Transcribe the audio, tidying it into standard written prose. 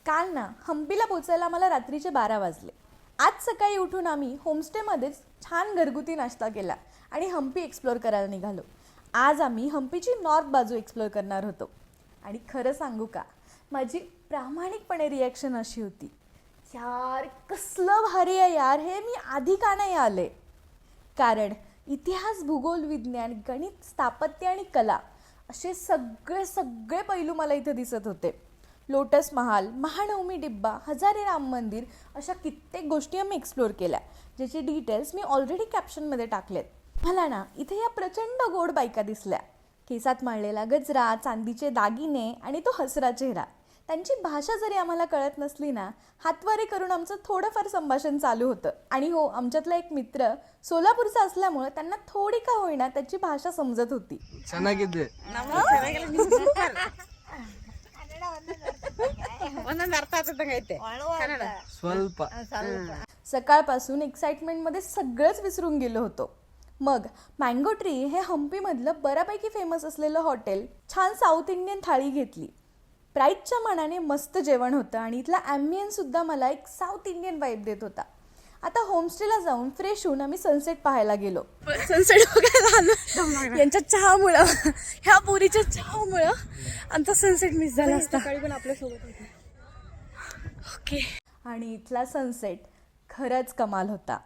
काल ना हम्पीला पोचायला मला रात्रीचे 12 वाजले. आज सकाळी उठून आम्ही होमस्टेमध्येच छान घरगुती नाश्ता केला आणि हम्पी एक्सप्लोअर करायला निघालो. आज आम्ही हम्पीची नॉर्थ बाजू एक्सप्लोअर करणार होतो. आणि खरं सांगू का, माझी प्रामाणिकपणे रिॲक्शन अशी होती, यार कसलं भारी आहे यार, हे मी आधी का नाही आले. कारण इतिहास, भूगोल, विज्ञान, गणित, स्थापत्य आणि कला असे सगळे पैलू मला इथे दिसत होते. लोटस महाल, महानवमी डिब्बा, हजारे राम मंदिर अशा कित्येक गोष्टी आम्ही एक्सप्लोअर केल्या, ज्याचे डिटेल्स मी ऑलरेडी कॅप्शनमध्ये टाकलेत. मला ना इथे या प्रचंड गोड बायका दिसल्या. केसात माळलेला गजरा, चांदीचे दागिने आणि तो हसरा चेहरा. त्यांची भाषा जरी आम्हाला कळत नसली ना, हातवारे करून आमचं थोडंफार संभाषण चालू होतं. आणि हो, आमच्यातला एक मित्र सोलापूरचा असल्यामुळे त्यांना थोडी का होईना त्याची भाषा समजत होती. सकाळपासून एक्साइटमेंटमध्ये सगळंच विसरून गेलो होतो. मग मँगो ट्री हे हम्पीमधलं बऱ्यापैकी फेमस असलेलं हॉटेल, छान साऊथ इंडियन थाळी घेतली. प्राईसच्या मानाने मस्त जेवण होतं आणि इथला ॲम्बियन्ससुद्धा मला एक साऊथ इंडियन वाईब देत होता. आता होमस्टेला जाऊन फ्रेश होऊन आम्ही सनसेट पाहायला गेलो. सनसेट बघायला आलो. यांच्या चहामुळं, ह्या पुरीच्या चहामुळं आमचा सनसेट मिस झाला असता. पण आपल्यासोबत होते. ओके. आणि इथला सनसेट खरंच कमाल होता.